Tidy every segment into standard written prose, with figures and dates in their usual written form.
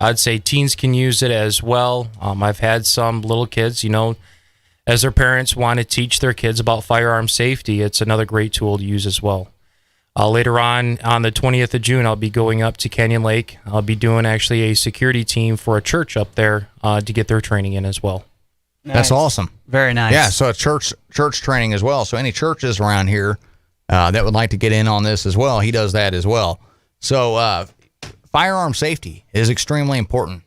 I'd say teens can use it as well. I've had some little kids, as their parents want to teach their kids about firearm safety, it's another great tool to use as well. Later on the 20th of June, I'll be going up to Canyon Lake. I'll be doing actually a security team for a church up there to get their training in as well. Nice. That's awesome. Very nice. Yeah, so church training as well. So any churches around here that would like to get in on this as well, he does that as well. So firearm safety is extremely important.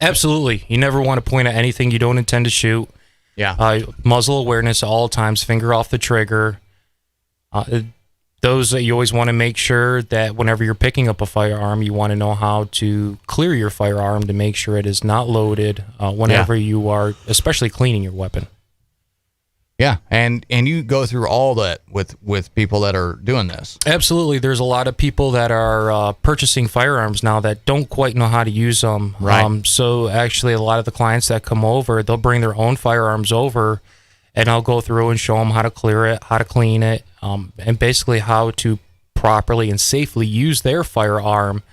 Absolutely. You never want to point at anything you don't intend to shoot. Yeah. Muzzle awareness at all times, finger off the trigger. Those that you always want to make sure that whenever you're picking up a firearm, you want to know how to clear your firearm to make sure it is not loaded whenever you are, especially cleaning your weapon. Yeah, and you go through all that with people that are doing this. Absolutely. There's a lot of people that are purchasing firearms now that don't quite know how to use them. Right. So actually a lot of the clients that come over, they'll bring their own firearms over, and I'll go through and show them how to clear it, how to clean it, and basically how to properly and safely use their firearm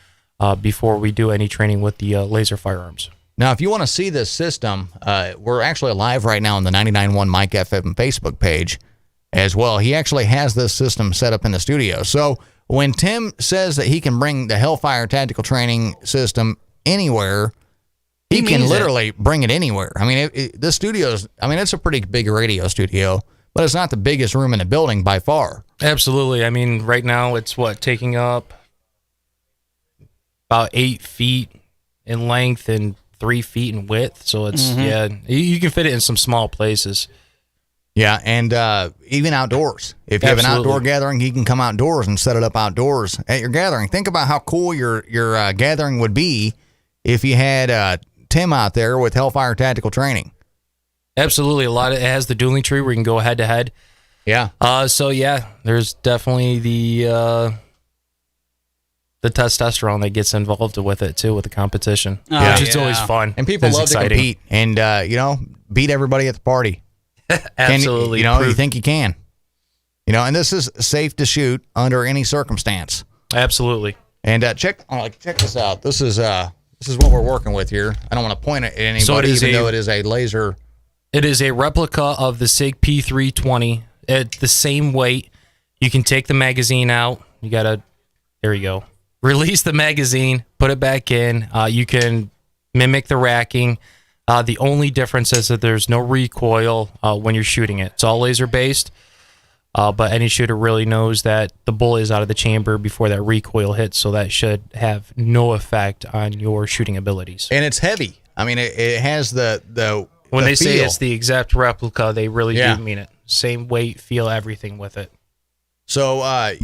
before we do any training with the laser firearms. Now, if you want to see this system, we're actually live right now on the 99.1 Mike FM Facebook page as well. He actually has this system set up in the studio. So when Tim says that he can bring the Hellfire tactical training system anywhere, he can literally bring it anywhere. I mean, this studio's, it's a pretty big radio studio, but it's not the biggest room in the building by far. Absolutely. I mean, right now it's taking up about 8 feet in length and 3 feet in width. So it's, you can fit it in some small places. Yeah, and even outdoors. If you have an outdoor gathering, you can come outdoors and set it up outdoors at your gathering. Think about how cool your gathering would be if you had Tim out there with Hellfire tactical training. Absolutely. It has the dueling tree where you can go head to head. Yeah. There's definitely the testosterone that gets involved with it too, with the competition. Which is always fun. And people love to compete and beat everybody at the party. Absolutely. You think you can. And this is safe to shoot under any circumstance. Absolutely. And check this out. This is what we're working with here. I don't want to point at anybody, even though it is a laser. It is a replica of the SIG P320. It's the same weight. You can take the magazine out. There you go. Release the magazine, put it back in. You can mimic the racking. The only difference is that there's no recoil when you're shooting it. It's all laser based, but any shooter really knows that the bullet is out of the chamber before that recoil hits, so that should have no effect on your shooting abilities. And it's heavy. I mean, it has the when they say feel. it's the exact replica, they really do mean it. Same weight, feel, everything with it. So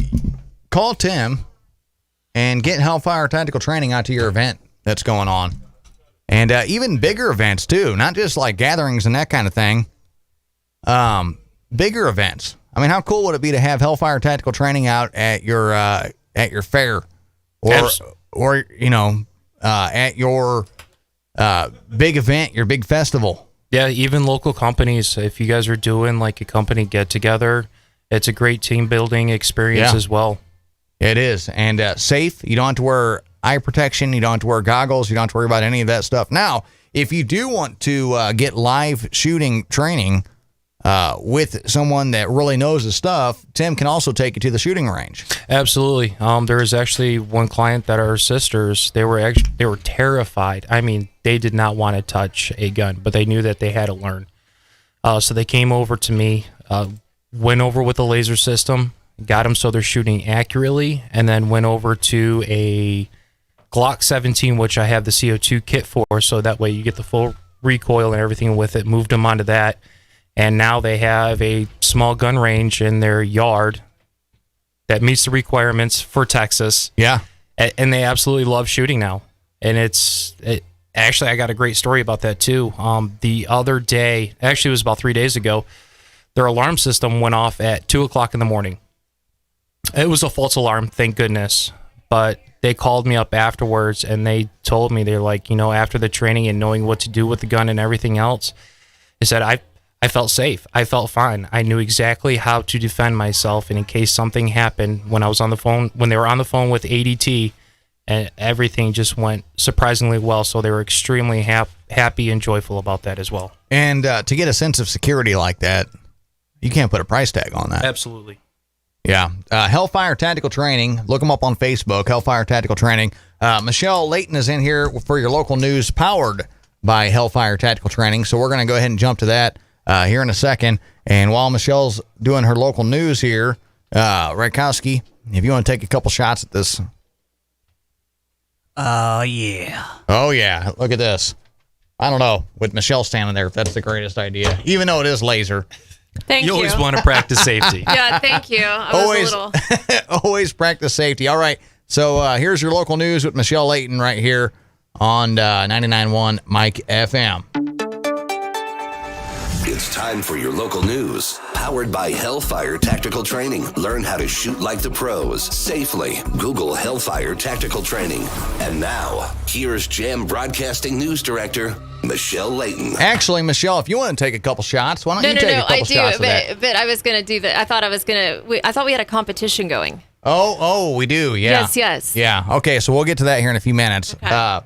call Tim and get Hellfire tactical training out to your event that's going on. And even bigger events, too. Not just like gatherings and that kind of thing. Bigger events. I mean, how cool would it be to have Hellfire tactical training out at your fair? Or at your big event, your big festival. Yeah, even local companies. If you guys are doing like a company get-together, it's a great team-building experience as well. It is. And safe. You don't have to wear eye protection. You don't have to wear goggles. You don't have to worry about any of that stuff. Now, if you do want to get live shooting training with someone that really knows the stuff, Tim can also take you to the shooting range. Absolutely. There was actually one client that our sisters, they were terrified. I mean, they did not want to touch a gun, but they knew that they had to learn. So they came over to me, went over with the laser system, got them so they're shooting accurately, and then went over to a Glock 17, which I have the CO2 kit for, so that way you get the full recoil and everything with it, moved them onto that, and now they have a small gun range in their yard that meets the requirements for Texas. Yeah. And they absolutely love shooting now. And actually, I got a great story about that too. The other day, actually it was about 3 days ago, their alarm system went off at 2 o'clock in the morning. It was a false alarm, thank goodness. But they called me up afterwards and they told me, they're like, after the training and knowing what to do with the gun and everything else, they said, I felt safe. I felt fine. I knew exactly how to defend myself. And in case something happened when I was on the phone, when they were on the phone with ADT, and everything just went surprisingly well. So they were extremely happy and joyful about that as well. And to get a sense of security like that, you can't put a price tag on that. Absolutely. Yeah. Hellfire Tactical Training. Look them up on Facebook, Hellfire Tactical Training. Michelle Layton is in here for your local news, powered by Hellfire Tactical Training. So we're going to go ahead and jump to that here in a second. And while Michelle's doing her local news here, Radkowski, if you want to take a couple shots at this. Oh, yeah. Oh, yeah. Look at this. I don't know, with Michelle standing there, if that's the greatest idea, even though it is laser. Thank you. You always want to practice safety. Yeah, thank you. I was a little... Always practice safety. All right. So here's your local news with Michelle Layton right here on 99.1 Mike FM. It's time for your local news, powered by Hellfire Tactical Training. Learn how to shoot like the pros safely. Google Hellfire Tactical Training. And now, here's Jam Broadcasting News Director, Michelle Layton. Actually, Michelle, if you want to take a couple shots, why don't you take a couple shots of that? But I was going to do that. I thought we had a competition going. Oh, we do, yeah. Yes. Yeah, okay, so we'll get to that here in a few minutes. Okay.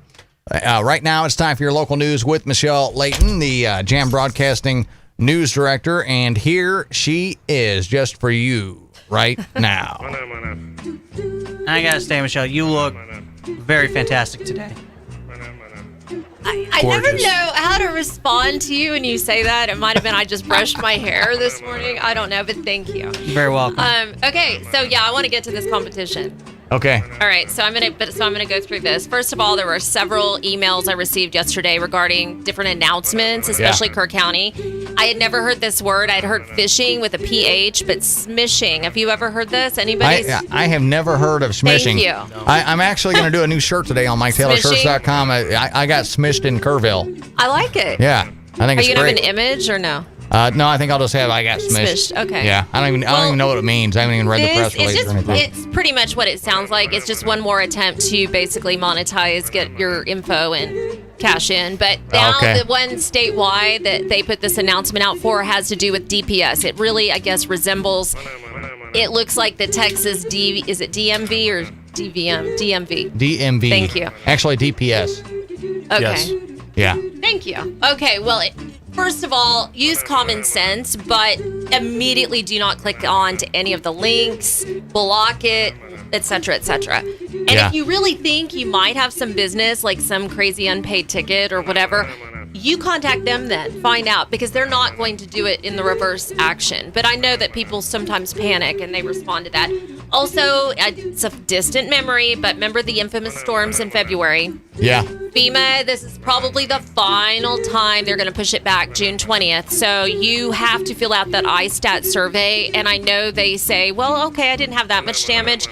Right now, it's time for your local news with Michelle Layton, the Jam Broadcasting News Director, and here she is just for you right now. I gotta say, Michelle, you look very fantastic today. I never know how to respond to you when you say that. It might have been I just brushed my hair this morning. I don't know, but thank you. You're very welcome. Okay, so yeah, I want to get to this competition. Okay. All right, so I'm gonna go through this. First of all, there were several emails I received yesterday regarding different announcements, especially Kerr County. I had never heard this word. I'd heard fishing with a PH, but smishing. Have you ever heard this? Anybody? I have never heard of smishing. Thank you. I'm actually going to do a new shirt today on MikeTaylorShirts.com. I got smished in Kerrville. I like it. Yeah, I think Are it's you gonna great. have an image or no? No, I think I'll just have I got smished. Okay. Yeah, I don't even know what it means. I haven't even read the press release or anything. It's pretty much what it sounds like. It's just one more attempt to basically monetize, get your info and cash in. But now the one statewide that they put this announcement out for has to do with DPS. It really, I guess, resembles. It looks like the Texas is it DMV or DVM? DMV. DMV. Thank you. Actually, DPS. Okay. Yes. Yeah. Thank you. Okay, well, first of all, use common sense, but immediately do not click on to any of the links, block it, etc., etc. And if you really think you might have some business, like some crazy unpaid ticket or whatever, you contact them then. Find out, because they're not going to do it in the reverse action. But I know that people sometimes panic and they respond to that. Also, it's a distant memory, but remember the infamous storms in February? Yeah. FEMA, this is probably the final time they're going to push it back, June 20th. So you have to fill out that ISTAT survey. And I know they say, well, okay, I didn't have that much damage.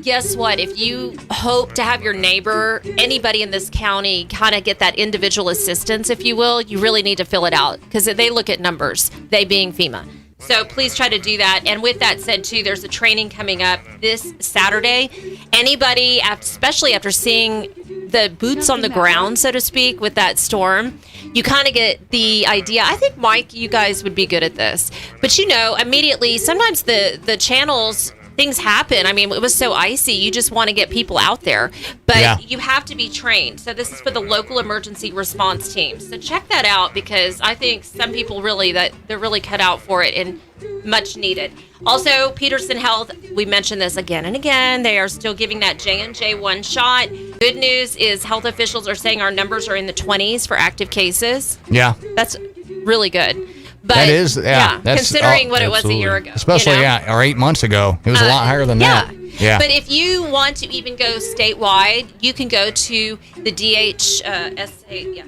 Guess what? If you hope to have your neighbor, anybody in this county, kind of get that individual assistance, if you will, you really need to fill it out, because they look at numbers, they being FEMA. So please try to do that. And with that said, too, there's a training coming up this Saturday. Anybody, especially after seeing the boots on the ground, so to speak, with that storm, you kind of get the idea. I think, Mike, you guys would be good at this. But, immediately, sometimes the channels, things happen. I mean, it was so icy. You just want to get people out there. But you have to be trained. So this is for the local emergency response team. So check that out, because I think some people they're really cut out for it and much needed. Also, Peterson Health, we mentioned this again and again. They are still giving that J&J one shot. Good news is health officials are saying our numbers are in the 20s for active cases. Yeah. That's really good. But, that is, that's, considering what it was a year ago. Especially, or 8 months ago. It was a lot higher than that. Yeah. But if you want to even go statewide, you can go to the DHSA. Yeah.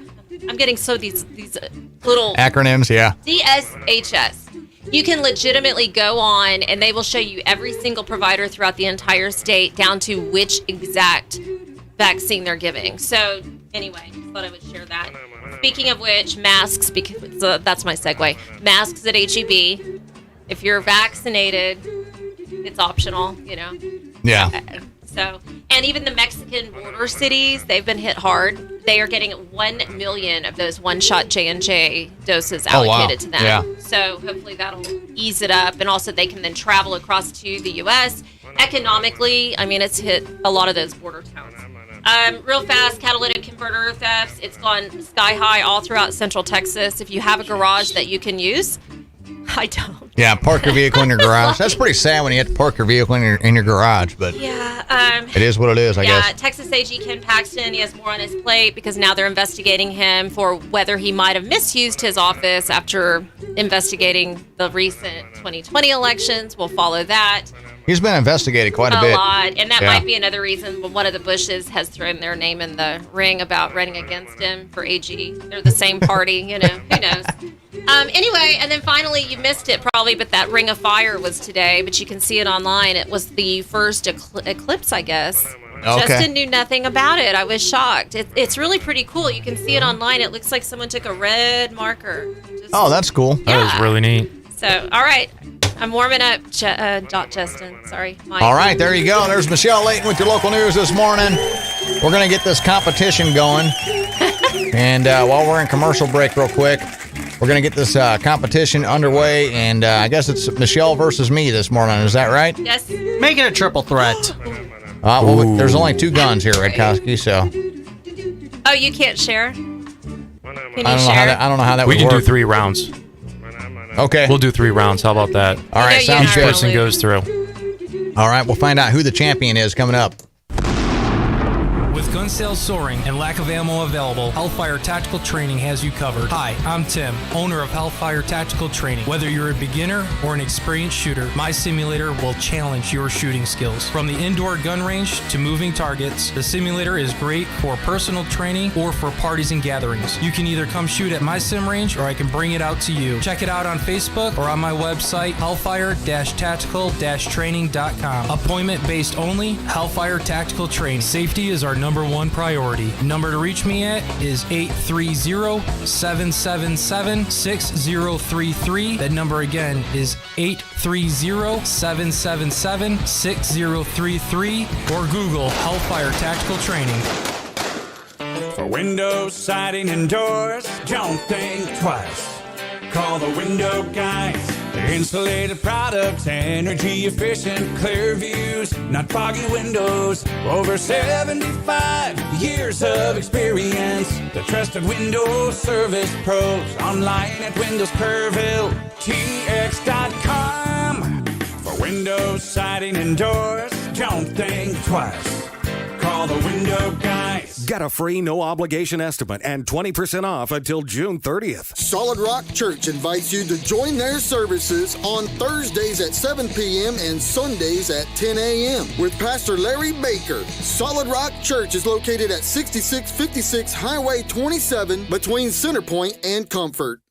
I'm getting these little acronyms, DSHS. You can legitimately go on, and they will show you every single provider throughout the entire state down to which exact vaccine they're giving. So anyway, just thought I would share that. Speaking of which, masks, because that's my segue. Masks at HEB. If you're vaccinated, it's optional, Yeah. So, and even the Mexican border cities, they've been hit hard. They are getting 1 million of those one-shot J&J doses allocated to them. Yeah. So hopefully that'll ease it up. And also they can then travel across to the U.S. Economically, I mean, it's hit a lot of those border towns Real fast, catalytic converter thefts. It's gone sky high all throughout Central Texas. If you have a garage that you can use, I don't. Yeah, park your vehicle in your garage. That's pretty sad when you have to park your vehicle in your garage, but it is what it is, I guess. Texas AG Ken Paxton, he has more on his plate because now they're investigating him for whether he might have misused his office after investigating the recent 2020 elections. We'll follow that. He's been investigated quite a bit. A lot, and that might be another reason one of the Bushes has thrown their name in the ring about running against him for AG. They're the same party, who knows. Anyway, and then finally, you missed it probably, but that Ring of Fire was today, but you can see it online. It was the first eclipse, I guess. Okay. Justin knew nothing about it. I was shocked. It's really pretty cool. You can see it online. It looks like someone took a red marker. That's cool. That is really neat. So, all right. I'm warming up, Justin. Sorry, Mike. All right, there you go. There's Michelle Layton with your local news this morning. We're going to get this competition going. And while we're in commercial break real quick, we're going to get this competition underway. And I guess it's Michelle versus me this morning. Is that right? Yes. Make it a triple threat. There's only 2 guns here, Redkowski, so. Oh, you can't share? Can you share? I don't know how that would We work. can do 3 rounds. Okay. We'll do 3 rounds. How about that? All right, sounds Each good. person goes through. All right, we'll find out who the champion is coming up. With gun sales soaring and lack of ammo available, Hellfire Tactical Training has you covered. Hi, I'm Tim, owner of Hellfire Tactical Training. Whether you're a beginner or an experienced shooter, my simulator will challenge your shooting skills. From the indoor gun range to moving targets, the simulator is great for personal training or for parties and gatherings. You can either come shoot at my sim range or I can bring it out to you. Check it out on Facebook or on my website, hellfire-tactical-training.com. Appointment based only, Hellfire Tactical Training. Safety is our number 1 priority. Number to reach me at is 830-777-6033. That number again is 830-777-6033 or Google Hellfire Tactical Training. For windows, siding, and doors, don't think twice. Call the window guys. They're insulated products, energy efficient, clear views, not foggy windows. Over 75 years of experience. The trusted window service pros. Online at WindowsPervilleTX.com. For windows, siding, and doors, don't think twice. Call the window guys. Get a free no-obligation estimate and 20% off until June 30th. Solid Rock Church invites you to join their services on Thursdays at 7 p.m. and Sundays at 10 a.m. with Pastor Larry Baker. Solid Rock Church is located at 6656 Highway 27 between Centerpoint and Comfort.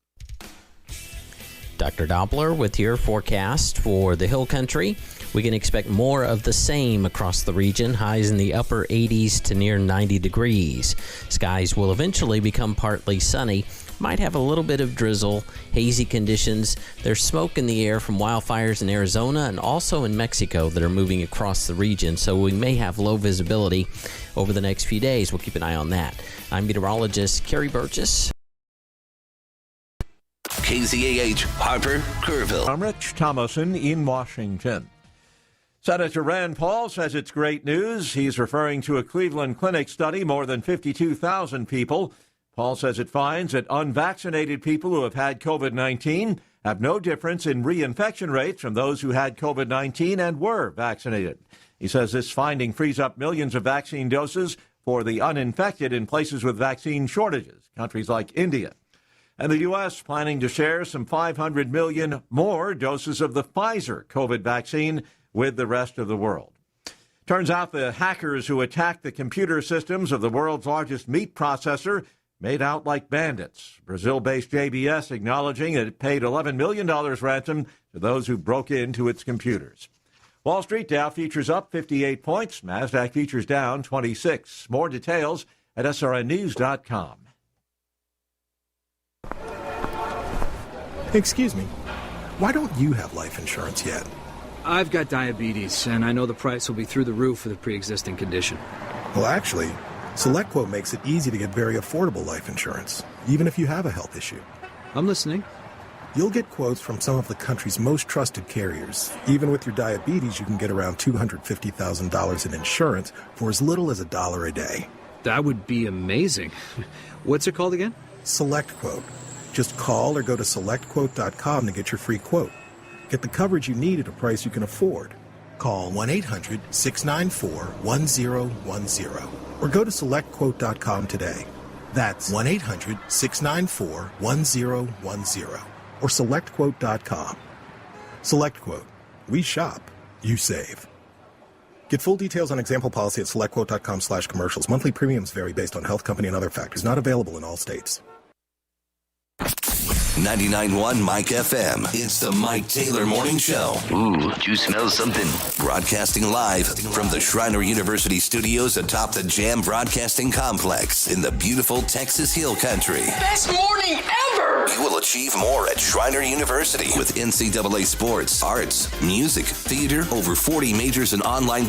Dr. Doppler with your forecast for the Hill Country. We can expect more of the same across the region, highs in the upper 80s to near 90 degrees. Skies will eventually become partly sunny. Might have a little bit of drizzle, hazy conditions. There's smoke in the air from wildfires in Arizona and also in Mexico that are moving across the region, so we may have low visibility over the next few days. We'll keep an eye on that. I'm meteorologist Kerry Burgess. KZAH, Harper, Kerrville. I'm Rich Thomason in Washington. Senator Rand Paul says it's great news. He's referring to a Cleveland Clinic study, more than 52,000 people. Paul says it finds that unvaccinated people who have had COVID-19 have no difference in reinfection rates from those who had COVID-19 and were vaccinated. He says this finding frees up millions of vaccine doses for the uninfected in places with vaccine shortages, countries like India. And the U.S. planning to share some 500 million more doses of the Pfizer COVID vaccine with the rest of the world. Turns out the hackers who attacked the computer systems of the world's largest meat processor made out like bandits. Brazil-based JBS acknowledging that it paid $11 million ransom to those who broke into its computers. Wall Street Dow futures up 58 points. NASDAQ futures down 26. More details at srnnews.com. Excuse me, why don't you have life insurance yet? I've got diabetes, and I know the price will be through the roof for the pre-existing condition. Well, actually, SelectQuote makes it easy to get very affordable life insurance, even if you have a health issue. I'm listening. You'll get quotes from some of the country's most trusted carriers. Even with your diabetes, you can get around $250,000 in insurance for as little as $1 a day. That would be amazing. What's it called again? SelectQuote. Just call or go to selectquote.com to get your free quote. Get the coverage you need at a price you can afford. Call 1-800-694-1010 or go to selectquote.com today. That's 1-800-694-1010 or selectquote.com. SelectQuote. We shop. You save. Get full details on example policy at selectquote.com/commercials. Monthly premiums vary based on health company and other factors. Not available in all states. 99.1 Mike FM. It's the Mike Taylor Morning Show. Ooh, do you smell something? Broadcasting live from the Shriner University studios atop the Jam Broadcasting Complex in the beautiful Texas Hill Country. Best morning ever! You will achieve more at Shriner University with NCAA sports, arts, music, theater, over 40 majors and online